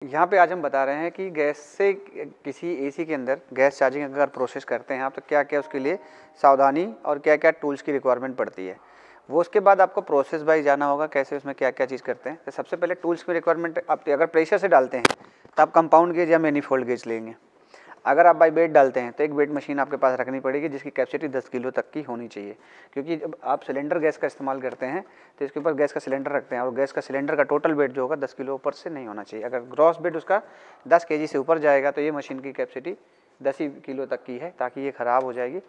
यहाँ पे आज हम बता रहे हैं कि गैस से किसी एसी के अंदर गैस चार्जिंग अगर प्रोसेस करते हैं आप तो क्या क्या उसके लिए सावधानी और क्या क्या टूल्स की रिक्वायरमेंट पड़ती है। वो उसके बाद आपको प्रोसेस वाइज जाना होगा कैसे उसमें क्या क्या चीज़ करते हैं। तो सबसे पहले टूल्स की रिक्वायरमेंट आप अगर प्रेशर से डालते हैं तो आप कंपाउंड गेज या मैनीफोल्ड गेज लेंगे। अगर आप बाई वेट डालते हैं तो एक वेट मशीन आपके पास रखनी पड़ेगी जिसकी कैपेसिटी 10 किलो तक की होनी चाहिए, क्योंकि जब आप सिलेंडर गैस का इस्तेमाल करते हैं तो इसके ऊपर गैस का सिलेंडर रखते हैं और गैस का सिलेंडर का टोटल वेट जो होगा 10 किलो ऊपर से नहीं होना चाहिए। अगर ग्रॉस वेट उसका 10 केजी से ऊपर जाएगा तो ये मशीन की कैपेसिटी 10 ही किलो तक की है, ताकि ये ख़राब हो जाएगी।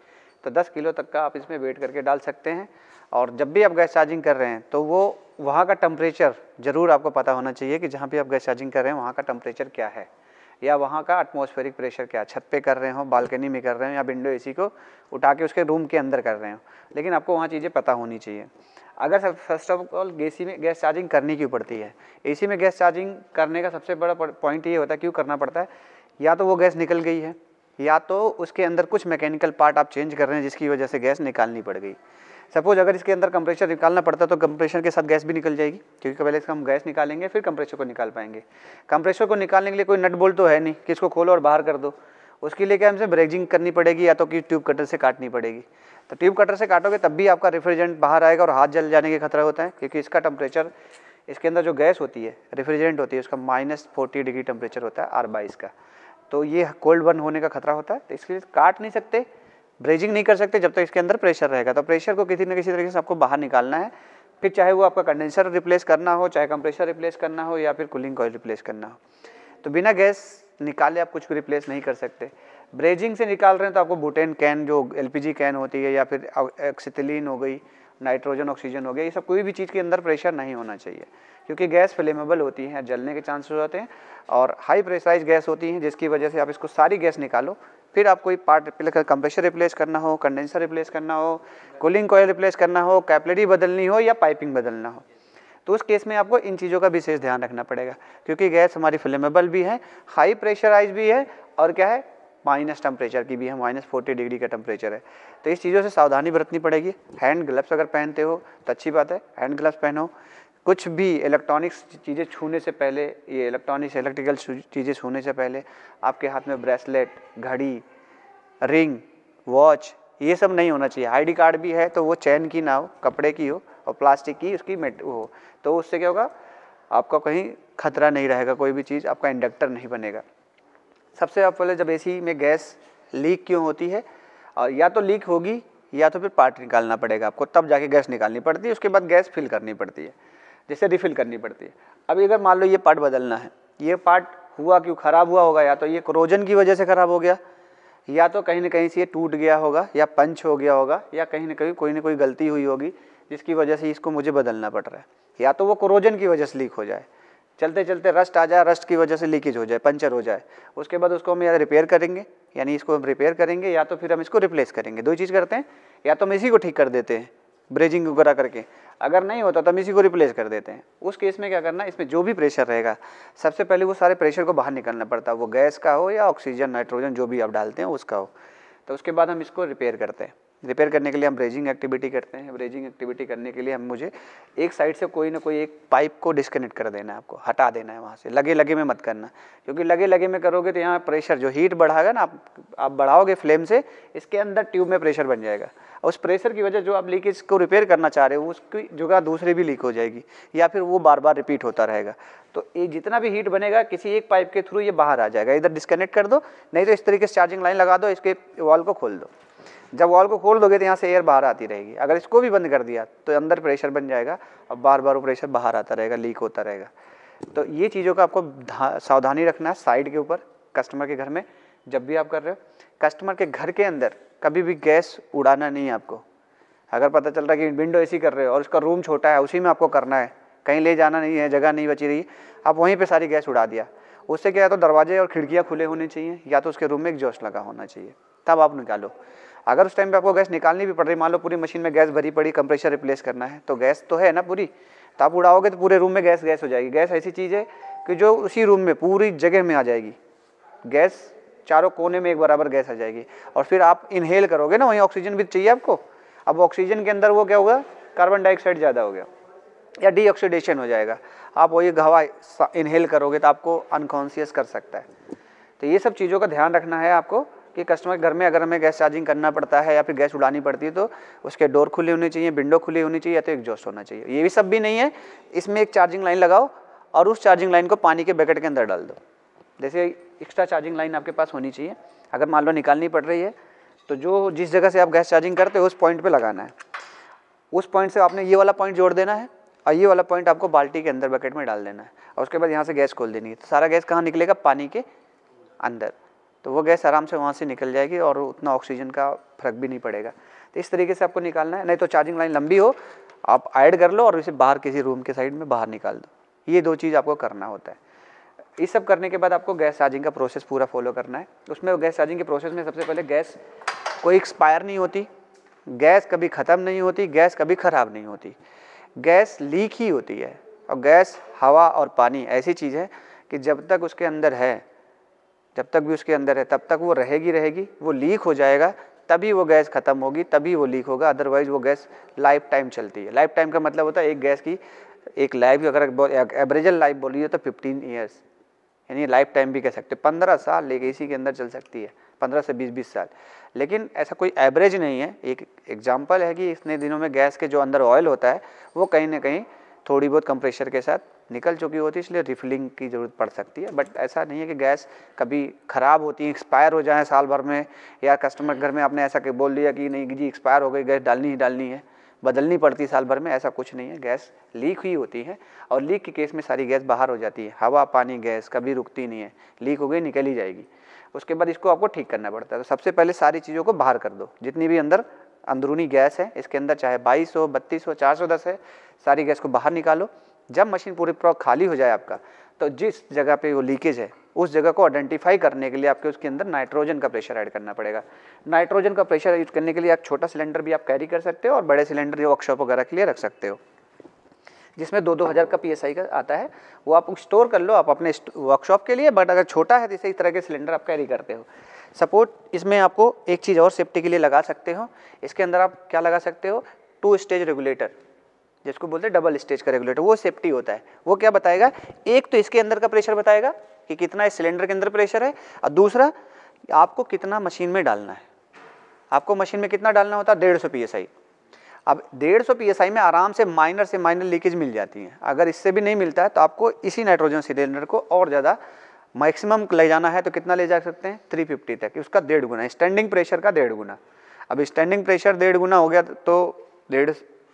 तो 10 किलो तक का आप इसमें वेट करके डाल सकते हैं। और जब भी आप गैस चार्जिंग कर रहे हैं तो वो वहाँ का टेम्परेचर ज़रूर आपको पता होना चाहिए कि जहाँ भी आप गैस चार्जिंग कर रहे हैं वहाँ का टेम्परेचर क्या है, या वहाँ का एटमॉस्फेरिक प्रेशर क्या, छत पे कर रहे हो, बालकनी में कर रहे हो, या विंडो एसी को उठा के उसके रूम के अंदर कर रहे हो, लेकिन आपको वहाँ चीज़ें पता होनी चाहिए। अगर फर्स्ट ऑफ ऑल एसी में गैस चार्जिंग करनी क्यों पड़ती है, एसी में गैस चार्जिंग करने का सबसे बड़ा पॉइंट ये होता है क्यों करना पड़ता है, या तो वो गैस निकल गई है या तो उसके अंदर कुछ मैकेनिकल पार्ट आप चेंज कर रहे हैं जिसकी वजह से गैस निकालनी पड़ गई। सपोज अगर इसके अंदर कंप्रेसर निकालना पड़ता तो कंप्रेसर के साथ गैस भी निकल जाएगी, क्योंकि पहले इसका हम गैस निकालेंगे फिर कंप्रेसर को निकाल पाएंगे। कंप्रेसर को निकालने के लिए कोई नट बोल्ट तो है नहीं कि इसको खोलो और बाहर कर दो, उसके लिए क्या हमसे ब्रेजिंग करनी पड़ेगी या तो कि ट्यूब कटर से काटनी पड़ेगी। तो ट्यूब कटर से काटोगे तब भी आपका रेफ्रिजरेंट बाहर आएगा और हाथ जल जाने के खतरा होता है, क्योंकि इसका टेम्परेचर, इसके अंदर जो गैस होती है रेफ्रिजरेंट होती है उसका -40 डिग्री टेम्परेचर होता है R22 का, तो ये कोल्ड बर्न होने का खतरा होता है। तो इसके लिए काट नहीं सकते, ब्रेजिंग नहीं कर सकते जब तक इसके अंदर प्रेशर रहेगा। तो प्रेशर को किसी न किसी तरीके से आपको बाहर निकालना है, फिर चाहे वो आपका कंडेंसर रिप्लेस करना हो, चाहे कंप्रेसर रिप्लेस करना हो, या फिर कूलिंग कॉइल रिप्लेस करना हो। तो बिना गैस निकाले आप कुछ भी रिप्लेस नहीं कर सकते। ब्रेजिंग से निकाल रहे हैं तो आपको बुटेन कैन जो LPG कैन होती है, या फिर एक्सिटिलीन हो गई, नाइट्रोजन ऑक्सीजन हो गया, ये सब कोई भी चीज़ के अंदर प्रेशर नहीं होना चाहिए, क्योंकि गैस फ्लेमेबल होती है, जलने के चांसेस होते हैं और हाई प्रेशराइज गैस होती हैं, जिसकी वजह से आप इसको सारी गैस निकालो। फिर आप कोई पार्ट कंप्रेसर रिप्लेस करना हो, कंडेंसर रिप्लेस करना हो, कूलिंग कॉइल रिप्लेस करना हो, कैपिलरी बदलनी हो या पाइपिंग बदलना हो, तो उस केस में आपको इन चीज़ों का विशेष ध्यान रखना पड़ेगा, क्योंकि गैस हमारी फ्लेमेबल भी है, हाई प्रेशराइज भी है और क्या है माइनस टेम्परेचर की भी है, -40 डिग्री का टेम्परेचर है। तो इस चीज़ों से सावधानी बरतनी पड़ेगी। हैंड ग्लव्स अगर पहनते हो तो अच्छी बात है, हैंड ग्लव्स पहनो। कुछ भी इलेक्ट्रॉनिक्स चीज़ें छूने से पहले, ये इलेक्ट्रिकल चीज़ें छूने से पहले आपके हाथ में ब्रेसलेट, घड़ी, रिंग, वॉच, ये सब नहीं होना चाहिए। ID कार्ड भी है तो वो चैन की ना हो, कपड़े की हो और प्लास्टिक की उसकी हो, तो उससे क्या होगा आपका कहीं खतरा नहीं रहेगा, कोई भी चीज़ आपका इंडक्टर नहीं बनेगा। सबसे पहले जब एसी में गैस लीक क्यों होती है, और या तो लीक होगी या तो फिर पार्ट निकालना पड़ेगा आपको, तब जाके गैस निकालनी पड़ती है, उसके बाद गैस फिल करनी पड़ती है, जैसे रिफ़िल करनी पड़ती है। अभी अगर मान लो ये पार्ट बदलना है, ये पार्ट हुआ क्यों ख़राब हुआ होगा, या तो ये कोरोजन की वजह से ख़राब हो गया, या तो कहीं ना कहीं से ये टूट गया होगा, या पंच हो गया होगा, या कहीं ना कहीं कोई ना कोई गलती हुई होगी जिसकी वजह से इसको मुझे बदलना पड़ रहा है, या तो वो कोरोजन की वजह से लीक हो जाए, चलते चलते रस्ट आ जाए, रस्ट की वजह से लीकेज हो जाए, पंचर हो जाए, उसके बाद उसको हम या रिपेयर करेंगे, यानी इसको हम रिपेयर करेंगे, या तो फिर हम इसको रिप्लेस करेंगे। दो ही चीज़ करते हैं, या तो हम इसी को ठीक कर देते हैं ब्रेजिंग वगैरह करके, अगर नहीं होता तो हम इसी को रिप्लेस कर देते हैं। उस केस में क्या करना है, इसमें जो भी प्रेशर रहेगा सबसे पहले वो सारे प्रेशर को बाहर निकालना पड़ता है, वो गैस का हो या ऑक्सीजन, नाइट्रोजन, जो भी आप डालते हैं उसका हो। तो उसके बाद हम इसको रिपेयर करते हैं। रिपेयर करने के लिए हम ब्रेजिंग एक्टिविटी करते हैं। ब्रेजिंग एक्टिविटी करने के लिए हम मुझे एक साइड से कोई ना कोई एक पाइप को डिस्कनेक्ट कर देना है, आपको हटा देना है वहाँ से, लगे लगे में मत करना, क्योंकि लगे लगे में करोगे तो यहाँ प्रेशर जो हीट बढ़ाएगा ना, आप बढ़ाओगे फ्लेम से, इसके अंदर ट्यूब में प्रेशर बन जाएगा, और उस प्रेशर की वजह जो आप लीकेज को रिपेयर करना चाह रहे हो उसकी जगह दूसरी भी लीक हो जाएगी, या फिर वो बार बार रिपीट होता रहेगा। तो ये जितना भी हीट बनेगा किसी एक पाइप के थ्रू ये बाहर आ जाएगा, इधर डिस्कनेक्ट कर दो, नहीं तो इस तरीके से चार्जिंग लाइन लगा दो, इसके वॉल को खोल दो। जब वॉल को खोल दोगे तो यहाँ से एयर बाहर आती रहेगी। अगर इसको भी बंद कर दिया तो अंदर प्रेशर बन जाएगा और बार बार वो प्रेशर बाहर आता रहेगा, लीक होता रहेगा। तो ये चीज़ों का आपको सावधानी रखना है साइड के ऊपर, कस्टमर के घर में जब भी आप कर रहे हो। कस्टमर के घर के अंदर कभी भी गैस उड़ाना नहीं है आपको। अगर पता चल रहा है कि विंडो एसी कर रहे हो और उसका रूम छोटा है, उसी में आपको करना है, कहीं ले जाना नहीं है, जगह नहीं बची रही, आप वहीं पे सारी गैस उड़ा दिया, उससे क्या है तो दरवाजे और खिड़कियाँ खुले होने चाहिए, या तो उसके रूम में एग्जॉस्ट लगा होना चाहिए, तब आप निकालो। अगर उस टाइम पे आपको गैस निकालनी भी पड़ रही, मान लो पूरी मशीन में गैस भरी पड़ी, कंप्रेसर रिप्लेस करना है, तो गैस तो है ना पूरी, तो आप उड़ाओगे तो पूरे रूम में गैस हो जाएगी। गैस ऐसी चीज़ है कि जो उसी रूम में पूरी जगह में आ जाएगी, गैस चारों कोने में एक बराबर गैस आ जाएगी, और फिर आप इनहेल करोगे ना, वहीं ऑक्सीजन भी चाहिए आपको। अब ऑक्सीजन के अंदर वो क्या होगा, कार्बन डाइऑक्साइड ज़्यादा हो गया, या डीऑक्सीडेशन हो जाएगा। आप वही हवा इनहेल करोगे तो आपको अनकॉन्शियस कर सकता है। तो ये सब चीज़ों का ध्यान रखना है आपको कि कस्टमर घर में अगर हमें गैस चार्जिंग करना पड़ता है या फिर गैस उड़ानी पड़ती है तो उसके डोर खुले होने चाहिए, विंडो खुली होनी चाहिए, या तो एग्जॉस्ट होना चाहिए। ये भी सब भी नहीं है, इसमें एक चार्जिंग लाइन लगाओ और उस चार्जिंग लाइन को पानी के बकेट के अंदर डाल दो। जैसे एक्स्ट्रा चार्जिंग लाइन आपके पास होनी चाहिए। अगर मान लो निकालनी पड़ रही है तो जो जिस जगह से आप गैस चार्जिंग करते हो उस पॉइंट पे लगाना है। उस पॉइंट से आपने ये वाला पॉइंट जोड़ देना है और ये वाला पॉइंट आपको बाल्टी के अंदर बकेट में डाल देना है और उसके बाद यहाँ से गैस खोल देनी है। तो सारा गैस कहाँ निकलेगा? पानी के अंदर। तो वो गैस आराम से वहाँ से निकल जाएगी और उतना ऑक्सीजन का फर्क भी नहीं पड़ेगा। तो इस तरीके से आपको निकालना है। नहीं तो चार्जिंग लाइन लंबी हो आप ऐड कर लो और इसे बाहर किसी रूम के साइड में बाहर निकाल दो। ये 2 चीज़ आपको करना होता है। ये सब करने के बाद आपको गैस चार्जिंग का प्रोसेस पूरा फॉलो करना है। उसमें गैस चार्जिंग के प्रोसेस में सबसे पहले गैस कोई एक्सपायर नहीं होती, गैस कभी ख़त्म नहीं होती, गैस कभी ख़राब नहीं होती, गैस लीक ही होती है। और गैस, हवा और पानी ऐसी चीज़ है कि जब तक उसके अंदर है, जब तक भी उसके अंदर है तब तक वो रहेगी। वो लीक हो जाएगा तभी वो गैस ख़त्म होगी, तभी वो लीक होगा। अदरवाइज़ वो गैस लाइफ टाइम चलती है। लाइफ टाइम का मतलब होता है एक गैस की एक लाइफ, अगर एवरेजल लाइफ बोलिए तो 15 ईयर्स, यानी लाइफ टाइम भी कह सकते हैं। 15 साल लेके इसी के अंदर चल सकती है, 15 से 20 साल। लेकिन ऐसा कोई एवरेज नहीं है। एक एग्जांपल है कि इतने दिनों में गैस के जो अंदर ऑयल होता है वो कहीं ना कहीं थोड़ी बहुत कंप्रेशर के साथ निकल चुकी होती है, इसलिए रिफिलिंग की ज़रूरत पड़ सकती है। बट ऐसा नहीं है कि गैस कभी ख़राब होती है, एक्सपायर हो जाए साल भर में, या कस्टमर घर में आपने ऐसा बोल दिया कि नहीं जी एक्सपायर हो गई, गैस डालनी ही डालनी है, बदलनी पड़ती साल भर में। ऐसा कुछ नहीं है। गैस लीक ही होती है और लीक के केस में सारी गैस बाहर हो जाती है। हवा, पानी, गैस कभी रुकती नहीं है। लीक हो गई निकल ही जाएगी। उसके बाद इसको आपको ठीक करना पड़ता है। तो सबसे पहले सारी चीज़ों को बाहर कर दो। जितनी भी अंदर अंदरूनी गैस है इसके अंदर, चाहे 22 हो, 32 हो, 410 है, सारी गैस को बाहर निकालो। जब मशीन पूरी खाली हो जाए आपका, तो जिस जगह पे वो लीकेज है उस जगह को आइडेंटिफाई करने के लिए आपके उसके अंदर नाइट्रोजन का प्रेशर ऐड करना पड़ेगा। नाइट्रोजन का प्रेशर यूज करने के लिए एक छोटा सिलेंडर भी आप कैरी कर सकते हो और बड़े सिलेंडर जो वर्कशॉप वगैरह के लिए रख सकते हो, जिसमें 2-2000 का PSI का आता है। वो आप स्टोर कर लो आप अपने वर्कशॉप के लिए। बट अगर छोटा है जैसे इस तरह के सिलेंडर आप कैरी करते हो। सपोर्ट इसमें आपको एक चीज़ और सेफ्टी के लिए लगा सकते हो। इसके अंदर आप क्या लगा सकते हो? 2 स्टेज रेगुलेटर, जिसको बोलते हैं डबल स्टेज का रेगुलेटर। वो सेफ्टी होता है। वो क्या बताएगा? एक तो इसके अंदर का प्रेशर बताएगा कि कितना इस सिलेंडर के अंदर प्रेशर है, और दूसरा आपको कितना मशीन में डालना है। आपको मशीन में कितना डालना होता है? 150 PSI। अब 150 PSI में आराम से माइनर लीकेज मिल जाती है। अगर इससे भी नहीं मिलता है तो आपको इसी नाइट्रोजन सिलेंडर को और ज़्यादा मैक्सिमम ले जाना है तो कितना ले जा सकते हैं? 350 तक, उसका 1.5 गुना, स्टैंडिंग प्रेशर का 1.5 गुना। अब स्टैंडिंग प्रेशर 1.5 गुना हो गया तो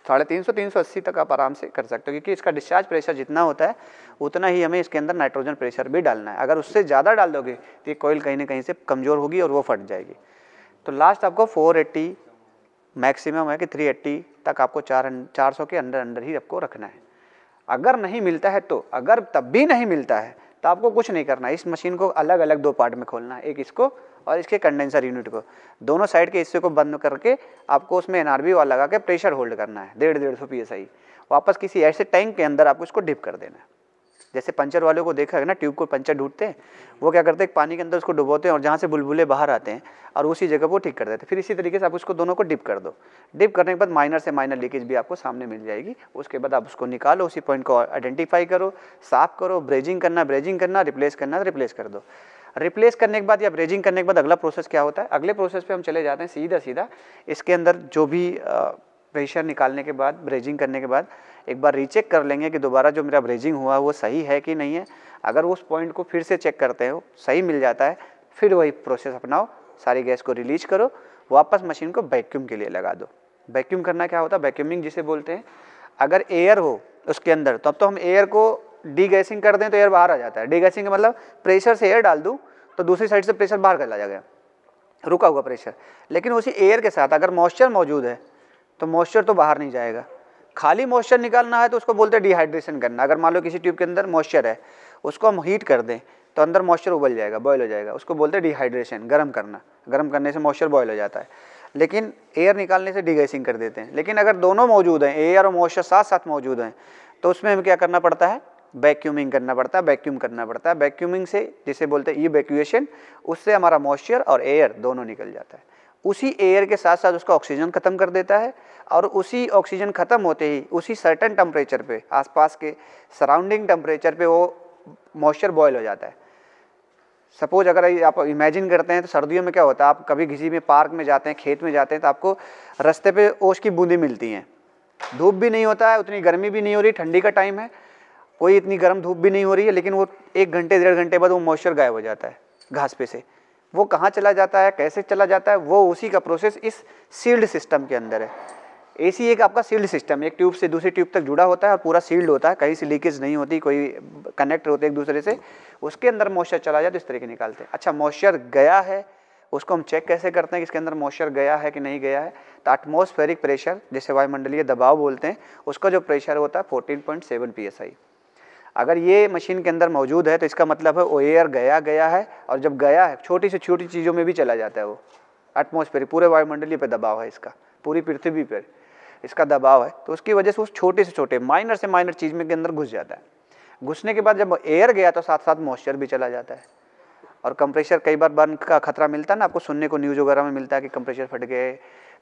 350, 380 तक आप आराम से कर सकते हो, क्योंकि इसका डिस्चार्ज प्रेशर जितना होता है उतना ही हमें इसके अंदर नाइट्रोजन प्रेशर भी डालना है। अगर उससे ज़्यादा डाल दोगे तो ये कोयल कहीं ना कहीं से कमज़ोर होगी और वो फट जाएगी। तो लास्ट आपको 480 मैक्सिमम है कि 380 तक आपको 400 के अंदर ही आपको रखना है। अगर नहीं मिलता है तो, अगर तब भी नहीं मिलता है तो आपको कुछ नहीं करना है। इस मशीन को अलग अलग 2 पार्ट में खोलना है, एक इसको और इसके कंडेंसर यूनिट को। दोनों साइड के हिस्से को बंद करके आपको उसमें NRB वाल लगा के प्रेशर होल्ड करना है 150 PSI। वापस किसी ऐसे टैंक के अंदर आपको इसको डिप कर देना है। जैसे पंचर वालों को देखा है ना, ट्यूब को पंचर ढूंढते हैं, वो क्या करते हैं पानी के अंदर उसको डुबोते हैं और जहाँ से बुलबुले बाहर आते हैं और उसी जगह वो ठीक कर देते हैं। फिर इसी तरीके से आप उसको दोनों को डिप कर दो। डिप करने के बाद माइनर से माइनर लीकेज भी आपको सामने मिल जाएगी। उसके बाद आप उसको निकालो, उसी पॉइंट को आइडेंटिफाई करो, साफ करो, ब्रेजिंग करना रिप्लेस करना रिप्लेस कर दो। रिप्लेस करने के बाद या ब्रेजिंग करने के बाद अगला प्रोसेस क्या होता है? अगले प्रोसेस पे हम चले जाते हैं सीधा इसके अंदर जो भी प्रेशर निकालने के बाद, ब्रेजिंग करने के बाद एक बार रीचेक कर लेंगे कि दोबारा जो मेरा ब्रेजिंग हुआ वो सही है कि नहीं है। अगर उस पॉइंट को फिर से चेक करते हो, सही मिल जाता है, फिर वही प्रोसेस अपनाओ, सारी गैस को रिलीज करो, वापस मशीन को वैक्यूम के लिए लगा दो। वैक्यूम करना क्या होता है? वैक्यूमिंग जिसे बोलते हैं। अगर एयर हो उसके अंदर तब तो हम एयर को डीगैसिंग कर दें तो एयर बाहर आ जाता है। डीगैसिंग का मतलब प्रेशर से एयर डाल दूँ तो दूसरी साइड से प्रेशर बाहर चला जाएगा, रुका हुआ प्रेशर। लेकिन उसी एयर के साथ अगर मॉइस्चर मौजूद है तो मॉइस्चर तो बाहर नहीं जाएगा। खाली मॉइस्चर निकालना है तो उसको बोलते हैं डिहाइड्रेशन करना। अगर मान लो किसी ट्यूब के अंदर मॉइस्चर है, उसको हम हीट कर दें तो अंदर मॉइस्चर उबल जाएगा, बॉयल हो जाएगा, उसको बोलते हैं डिहाइड्रेशन, गर्म करना। गर्म करने से मॉइस्चर बॉयल हो जाता है। लेकिन एयर निकालने से डिगैसिंग कर देते हैं। लेकिन अगर दोनों मौजूद हैं, एयर और मॉइस्चर साथ साथ मौजूद हैं, तो उसमें हमें क्या करना पड़ता है? वैक्यूमिंग करना पड़ता है, वैक्यूम करना पड़ता है। वैक्यूमिंग से जिसे बोलते हैं इवैक्यूएशन, उससे हमारा मॉइस्चर और एयर दोनों निकल जाता है। उसी एयर के साथ साथ उसका ऑक्सीजन ख़त्म कर देता है, और उसी ऑक्सीजन ख़त्म होते ही उसी सर्टेन टेम्परेचर पे, आसपास के सराउंडिंग टेम्परेचर पे वो मॉइस्चर बॉयल हो जाता है। सपोज अगर आप इमेजिन करते हैं तो सर्दियों में क्या होता है, आप कभी किसी में पार्क में जाते हैं, खेत में जाते हैं, तो आपको रास्ते पे ओस की बूंदें मिलती हैं। धूप भी नहीं होता है, उतनी गर्मी भी नहीं हो रही, ठंडी का टाइम है, कोई इतनी गर्म धूप भी नहीं हो रही है, लेकिन वो 1 घंटे 1.5 घंटे बाद वो मॉइस्चर गायब हो जाता है घास पे से। वो कहाँ चला जाता है, कैसे चला जाता है, वो उसी का प्रोसेस इस सील्ड सिस्टम के अंदर है। एसी एक आपका सील्ड सिस्टम है, एक ट्यूब से दूसरी ट्यूब तक जुड़ा होता है और पूरा सील्ड होता है, कहीं से लीकेज नहीं होती, कोई कनेक्ट होते एक दूसरे से, उसके अंदर मॉइस्चर चला जाए तो इस तरीके निकालते हैं। अच्छा, मॉइस्चर गया है, उसको हम चेक कैसे करते हैं कि इसके अंदर मॉइस्चर गया है कि नहीं गया है? तो एटमॉस्फेरिक प्रेशर, जिसे वायुमंडलीय दबाव बोलते हैं, उसका जो प्रेशर होता है 14.7 PSI। अगर ये मशीन के अंदर मौजूद है तो इसका मतलब है वो एयर गया है, और जब गया है छोटी से छोटी चीज़ों में भी चला जाता है वो एटमॉस्फेरिक, पूरे वायुमंडलीय पे दबाव है इसका, पूरी पृथ्वी पर इसका दबाव है, तो उसकी वजह से उस छोटे से छोटे माइनर से माइनर चीज़ में के अंदर घुस जाता है। घुसने के बाद जब एयर गया तो साथ साथ मॉइस्चर भी चला जाता है। और कंप्रेशर, कई बार बर्न का खतरा मिलता है ना, आपको सुनने को न्यूज़ वगैरह में मिलता है कि कंप्रेशर फट गए।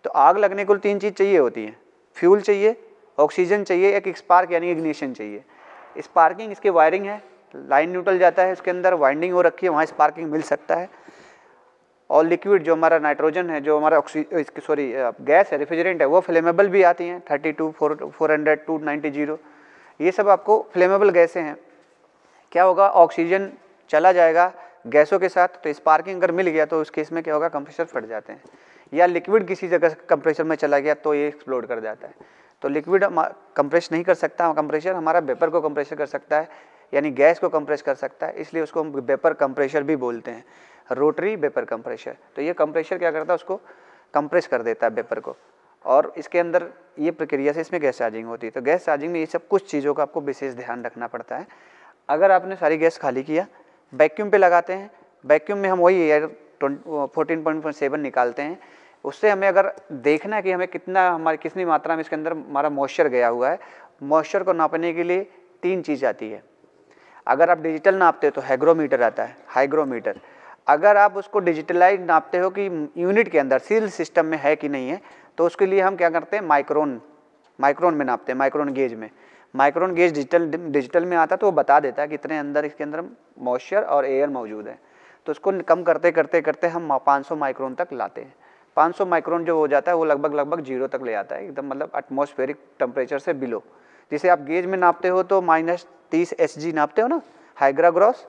तो आग लगने को 3 चीज़ चाहिए होती है, फ्यूल चाहिए, ऑक्सीजन चाहिए, एक स्पार्क यानी इग्निशन चाहिए। स्पार्किंग इसकी वायरिंग है, लाइन न्यूट्रल जाता है, उसके अंदर वाइंडिंग हो रखी है, वहाँ स्पार्किंग मिल सकता है। और लिक्विड जो हमारा नाइट्रोजन है, जो हमारा गैस है, रेफ्रिजरेंट है, वो फ्लेमेबल भी आती हैं, 32, 400, 290, ये सब आपको फ्लेमेबल गैसें हैं। क्या होगा, ऑक्सीजन चला जाएगा गैसों के साथ, तो स्पार्किंग अगर मिल गया तो उस केस में क्या होगा, कंप्रेसर फट जाते हैं। या लिक्विड किसी जगह कंप्रेसर में चला गया तो ये एक्सप्लोड कर जाता है। तो लिक्विड कंप्रेस नहीं कर सकता, कंप्रेसर हमारा वेपर को कंप्रेसर कर सकता है, यानी गैस को कंप्रेस कर सकता है, इसलिए उसको हम वेपर कंप्रेसर भी बोलते हैं, रोटरी वेपर कंप्रेसर। तो ये कंप्रेसर क्या करता है, उसको कंप्रेस कर देता है वेपर को, और इसके अंदर ये प्रक्रिया से इसमें गैस चार्जिंग होती है। तो गैस चार्जिंग में ये सब कुछ चीज़ों का आपको विशेष ध्यान रखना पड़ता है। अगर आपने सारी गैस खाली किया, वैक्यूम पे लगाते हैं, वैक्यूम में हम वही एयर 14.7 निकालते हैं। उससे हमें अगर देखना है कि हमें कितनी मात्रा में इसके अंदर हमारा मॉइस्चर गया हुआ है, मॉइस्चर को नापने के लिए 3 चीज़ आती है। अगर आप डिजिटल नापते हो तो हाइग्रोमीटर आता है, हाइग्रोमीटर। अगर आप उसको डिजिटलाइज नापते हो कि यूनिट के अंदर सील सिस्टम में है कि नहीं है, तो उसके लिए हम क्या करते हैं, माइक्रोन में नापते हैं, माइक्रोन गेज में। माइक्रोन गेज डिजिटल में आता है, तो वो बता देता है कितने अंदर इसके अंदर मॉइस्चर और एयर मौजूद है। तो उसको कम करते करते करते हम 500 माइक्रोन तक लाते हैं। 500 माइक्रोन जो हो जाता है वो लगभग 0 तक ले आता है, एकदम मतलब एटमॉस्फेरिक टेम्परेचर से बिलो। जिसे आप गेज में नापते हो तो -30 SG नापते हो ना, हाइग्रा ग्रॉस,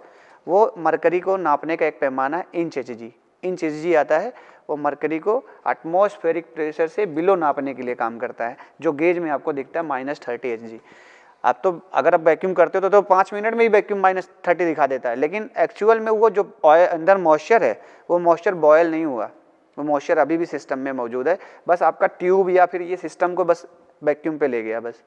वो मरकरी को नापने का एक पैमाना है, इंच HG आता है। वो मरकरी को एटमॉस्फेरिक प्रेशर से बिलो नापने के लिए काम करता है, जो गेज में आपको दिखता है -30 HG। आप तो अगर आप वैक्यूम करते हो तो 5 मिनट में ही वैक्यूम -30 दिखा देता है, लेकिन एक्चुअल में वो जो अंदर मॉइस्चर है, वो मॉइस्चर बॉयल नहीं हुआ, वो मॉइस्चर अभी भी सिस्टम में मौजूद है, बस आपका ट्यूब या फिर ये सिस्टम को बस वैक्यूम पे ले गया बस।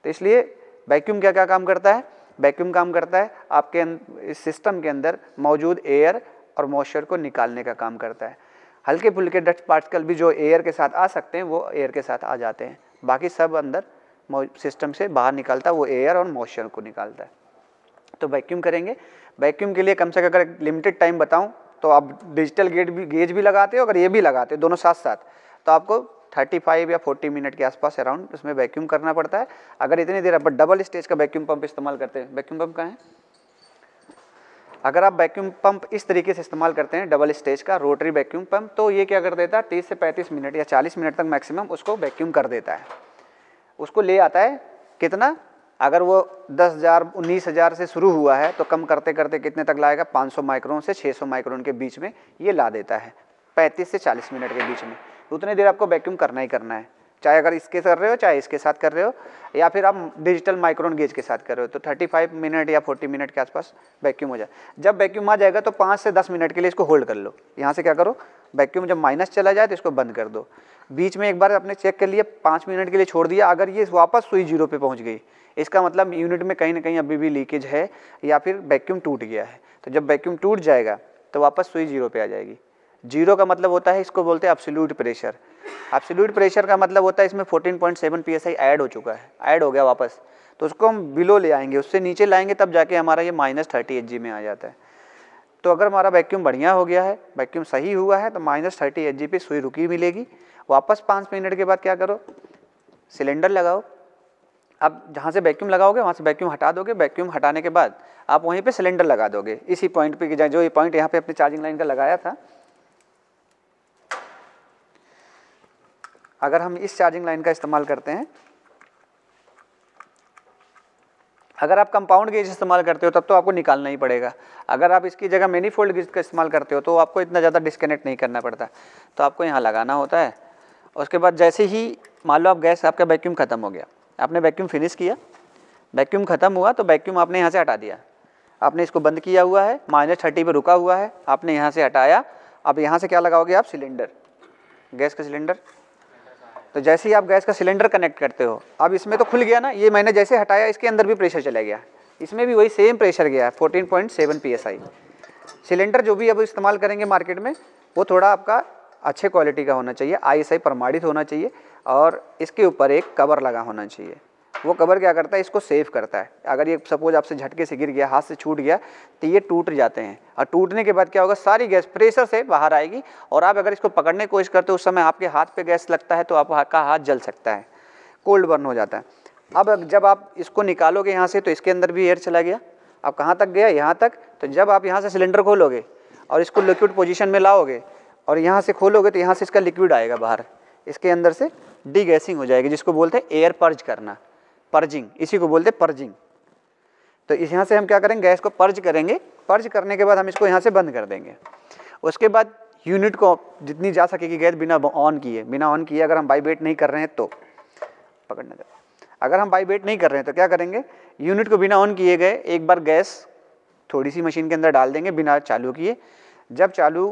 तो इसलिए वैक्यूम क्या काम करता है, वैक्यूम काम करता है आपके इस सिस्टम के अंदर मौजूद एयर और मॉइस्चर को निकालने का काम करता है। हल्के फुल्के डस्ट पार्टिकल भी जो एयर के साथ आ सकते हैं वो एयर के साथ आ जाते हैं, बाकी सब अंदर सिस्टम से बाहर निकालता है, वो एयर और मॉइस्चर को निकालता है। तो वैक्यूम करेंगे। वैक्यूम के लिए कम से कम अगर लिमिटेड टाइम बताऊं तो आप डिजिटल गेज भी लगाते हो, अगर ये भी लगाते हो दोनों साथ साथ, तो आपको 35 या 40 मिनट के आसपास अराउंड उसमें वैक्यूम करना पड़ता है। अगर इतनी देर आप डबल स्टेज का वैक्यूम पंप इस्तेमाल करते हैं, वैक्यूम पंप कहाँ है, अगर आप वैक्यूम पंप इस तरीके से इस्तेमाल करते हैं डबल स्टेज का रोटरी वैक्यूम पंप, तो ये क्या कर देता है 30 से 35 मिनट या 40 मिनट तक मैक्सिमम उसको वैक्यूम कर देता है। उसको ले आता है कितना, अगर वो 10,000 19,000 से शुरू हुआ है तो कम करते करते कितने तक लाएगा, 500 माइक्रोन से 600 माइक्रोन के बीच में ये ला देता है, 35 से 40 मिनट के बीच में। उतने देर आपको वैक्यूम करना ही करना है, चाहे अगर इसके कर रहे हो, चाहे इसके साथ कर रहे हो, या फिर आप डिजिटल माइक्रोन गेज के साथ कर रहे हो, तो 35 मिनट या 40 मिनट के आसपास वैक्यूम हो जाए। जब वैक्यूम आ जाएगा तो 5 से 10 मिनट के लिए इसको होल्ड कर लो। यहाँ से क्या करो, वैक्यूम जब माइनस चला जाए तो इसको बंद कर दो। बीच में एक बार आपने चेक कर लिया, 5 मिनट के लिए छोड़ दिया, अगर ये वापस सुई 0 पे पहुँच गई, इसका मतलब यूनिट में कहीं ना कहीं अभी भी लीकेज है या फिर वैक्यूम टूट गया है। तो जब वैक्यूम टूट जाएगा तो वापस सुई 0 पे आ जाएगी। 0 का मतलब होता है, इसको बोलते हैं एब्सोल्यूट प्रेशर। एब्सोल्यूट प्रेशर का मतलब होता है इसमें 14.7 PSI ऐड हो चुका है, ऐड हो गया वापस, तो उसको हम बिलो ले आएंगे, उससे नीचे लाएंगे, तब जाके हमारा ये -30 HG में आ जाता है। तो अगर हमारा वैक्यूम बढ़िया हो गया है, वैक्यूम सही हुआ है, तो -30 Hg पे सुई रुकी मिलेगी। वापस 5 मिनट के बाद क्या करो, सिलेंडर लगाओ। अब जहाँ से वैक्यूम लगाओगे वहाँ से वैक्यूम हटा दोगे। वैक्यूम हटाने के बाद आप वहीं पे सिलेंडर लगा दोगे, इसी पॉइंट पे, जो ये पॉइंट यहाँ पे अपनी चार्जिंग लाइन का लगाया था। अगर हम इस चार्जिंग लाइन का इस्तेमाल करते हैं, अगर आप कंपाउंड गेज इस्तेमाल करते हो तब तो आपको निकालना ही पड़ेगा। अगर आप इसकी जगह मैनीफोल्ड गेज का इस्तेमाल करते हो तो आपको इतना ज़्यादा डिस्कनेक्ट नहीं करना पड़ता, तो आपको यहाँ लगाना होता है। उसके बाद जैसे ही मान लो आप गैस, आपका वैक्यूम ख़त्म हो गया, आपने वैक्यूम फिनिश किया, वैक्यूम ख़त्म हुआ तो वैक्यूम आपने यहाँ से हटा दिया। आपने इसको बंद किया हुआ है, -30 पे रुका हुआ है, आपने यहाँ से हटाया। अब यहाँ से क्या लगाओगे आप, सिलेंडर, गैस का सिलेंडर। तो जैसे ही आप गैस का सिलेंडर कनेक्ट करते हो, अब इसमें तो खुल गया ना, ये मैंने जैसे हटाया इसके अंदर भी प्रेशर चला गया, इसमें भी वही सेम प्रेशर गया है 14.7 PSI। सिलेंडर जो भी अब इस्तेमाल करेंगे मार्केट में, वो थोड़ा आपका अच्छे क्वालिटी का होना चाहिए, ISI प्रमाणित होना चाहिए, और इसके ऊपर एक कवर लगा होना चाहिए। वो कवर क्या करता है, इसको सेव करता है। अगर ये सपोज आपसे झटके से गिर गया, हाथ से छूट गया, तो ये टूट जाते हैं, और टूटने के बाद क्या होगा, सारी गैस प्रेशर से बाहर आएगी, और आप अगर इसको पकड़ने की कोशिश करते हो उस समय आपके हाथ पे गैस लगता है तो आपका हाथ जल सकता है, कोल्ड बर्न हो जाता है। अब जब आप इसको निकालोगे यहाँ से, तो इसके अंदर भी एयर चला गया। अब कहाँ तक गया, यहाँ तक। तो जब आप यहाँ से सिलेंडर खोलोगे और इसको लिक्विड पोजीशन में लाओगे और यहाँ से खोलोगे, तो यहाँ से इसका लिक्विड आएगा बाहर, इसके अंदर से डीगैसिंग हो जाएगी, जिसको बोलते हैं एयर पर्ज करना, पर्जिंग, इसी को बोलते हैं पर्जिंग। तो इस यहाँ से हम क्या करेंगे, गैस को पर्ज करेंगे। पर्ज करने के बाद हम इसको यहाँ से बंद कर देंगे। उसके बाद यूनिट को जितनी जा सकेगी गैस बिना ऑन किए, अगर हम वाइब्रेट नहीं कर रहे हैं तो पकड़ना चाहिए। अगर हम वाइब्रेट नहीं कर रहे हैं तो क्या करेंगे, यूनिट को बिना ऑन किए गए एक बार गैस थोड़ी सी मशीन के अंदर डाल देंगे बिना चालू किए। जब चालू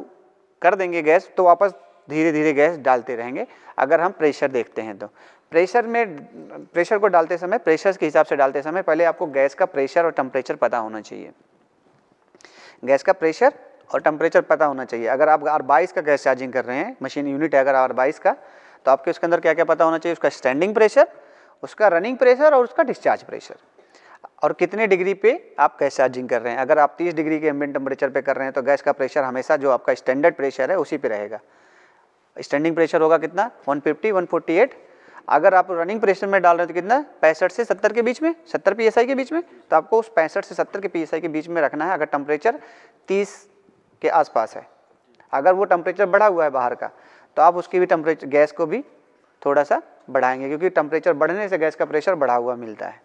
कर देंगे गैस, तो वापस धीरे धीरे गैस डालते रहेंगे। अगर हम प्रेशर देखते हैं तो प्रेशर को डालते समय, प्रेशर के हिसाब से डालते समय पहले आपको गैस का प्रेशर और टेम्परेचर पता होना चाहिए। गैस का प्रेशर और टेम्परेचर पता होना चाहिए। अगर आप R22 का गैस चार्जिंग कर रहे हैं, मशीन यूनिट है अगर R22 का, तो आपके उसके अंदर क्या क्या पता होना चाहिए, उसका स्टैंडिंग प्रेशर, उसका रनिंग प्रेशर और उसका डिस्चार्ज प्रेशर, और कितने डिग्री पे आप गैस चार्जिंग कर रहे हैं। अगर आप 30 डिग्री के एम्बिएंट टेम्परेचर पे कर रहे हैं तो गैस का प्रेशर हमेशा जो आपका स्टैंडर्ड प्रेशर है उसी पे रहेगा। स्टैंडिंग प्रेशर होगा कितना, 150, 148। अगर आप रनिंग प्रेशर में डाल रहे हैं तो कितना, 65 से 70 के बीच में, 70 PSI के बीच में। तो आपको उस 65 से 70 के PSI के बीच में रखना है। अगर टेम्परेचर 30 के आसपास है, अगर वो टेम्परेचर बढ़ा हुआ है बाहर का, तो आप उसकी भी टेम्परेचर, गैस को भी थोड़ा सा बढ़ाएंगे, क्योंकि टेम्परेचर बढ़ने से गैस का प्रेशर बढ़ा हुआ मिलता है।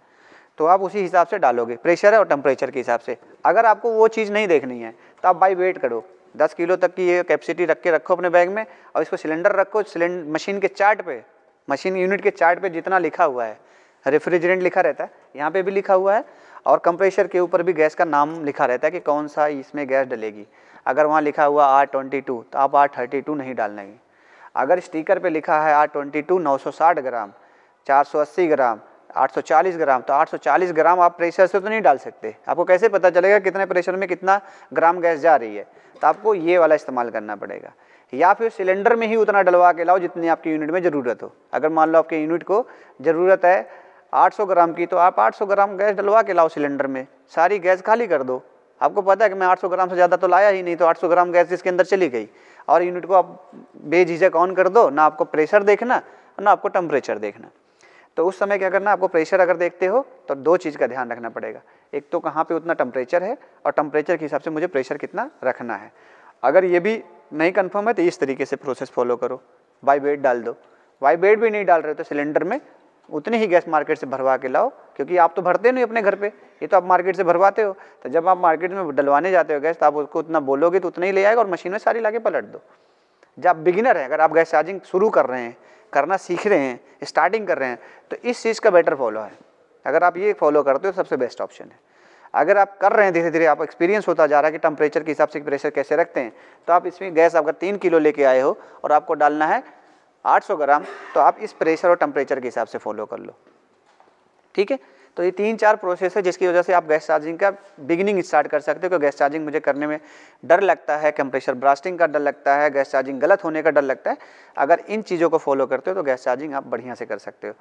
तो आप उसी हिसाब से डालोगे, प्रेशर है और टेम्परेचर के हिसाब से। अगर आपको वो चीज़ नहीं देखनी है तो आप बाई वेट करो, 10 किलो तक की ये कैपेसिटी रख के रखो अपने बैग में, और इसको सिलेंडर रखो। मशीन के चार्ट पे, मशीन यूनिट के चार्ट पे जितना लिखा हुआ है, रेफ्रिजरेंट लिखा रहता है, यहाँ पे भी लिखा हुआ है, और कंप्रेसर के ऊपर भी गैस का नाम लिखा रहता है कि कौन सा इसमें गैस डलेगी। अगर वहाँ लिखा हुआ R22 तो आप R32 नहीं डालना है। अगर स्टिकर पे लिखा है R22 960 ग्राम, 480 ग्राम, 840 ग्राम, तो 840 ग्राम आप प्रेशर से तो नहीं डाल सकते। आपको कैसे पता चलेगा कितने प्रेशर में कितना ग्राम गैस जा रही है, तो आपको ये वाला इस्तेमाल करना पड़ेगा। या फिर सिलेंडर में ही उतना डलवा के लाओ जितनी आपकी यूनिट में ज़रूरत हो। अगर मान लो आपके यूनिट को ज़रूरत है 800 ग्राम की, तो आप 800 ग्राम गैस डलवा के लाओ सिलेंडर में, सारी गैस खाली कर दो। आपको पता है कि मैं 800 ग्राम से ज़्यादा तो लाया ही नहीं, तो 800 ग्राम गैस इसके अंदर चली गई, और यूनिट को आप बेझिझक ऑन कर दो। ना आपको प्रेशर देखना, ना आपको टेम्परेचर देखना। तो उस समय क्या करना, आपको प्रेशर अगर देखते हो तो दो चीज़ का ध्यान रखना पड़ेगा। एक तो कहाँ पे उतना टेम्परेचर है, और टेम्परेचर के हिसाब से मुझे प्रेशर कितना रखना है। अगर ये भी नहीं कंफर्म है तो इस तरीके से प्रोसेस फॉलो करो, वाइब्रेट डाल दो। वाइब्रेट भी नहीं डाल रहे तो सिलेंडर में उतनी ही गैस मार्केट से भरवा के लाओ, क्योंकि आप तो भरते नहीं अपने घर पे, ये तो आप मार्केट से भरवाते हो। तो जब आप मार्केट में डलवाने जाते हो गैस, तो आप उसको उतना बोलोगे तो उतना ही ले आएगा, और मशीन में सारी लाके पलट दो। जब बिगिनर है, अगर आप गैस चार्जिंग शुरू कर रहे हैं, करना सीख रहे हैं, स्टार्टिंग कर रहे हैं, तो इस चीज़ का बेटर फॉलो है। अगर आप ये फॉलो करते हो सबसे बेस्ट ऑप्शन है। अगर आप कर रहे हैं धीरे धीरे, आप एक्सपीरियंस होता जा रहा है कि टेम्परेचर के हिसाब से प्रेशर कैसे रखते हैं, तो आप इसमें गैस अगर 3 किलो लेके आए हो और आपको डालना है 800 ग्राम, तो आप इस प्रेशर और टेम्परेचर के हिसाब से फॉलो कर लो। ठीक है, तो ये 3-4 प्रोसेस है जिसकी वजह से आप गैस चार्जिंग का बिगिनिंग स्टार्ट कर सकते हो। कि गैस चार्जिंग मुझे करने में डर लगता है, कंप्रेसर ब्रास्टिंग का डर लगता है, गैस चार्जिंग गलत होने का डर लगता है। अगर इन चीज़ों को फॉलो करते हो तो गैस चार्जिंग आप बढ़िया से कर सकते हो।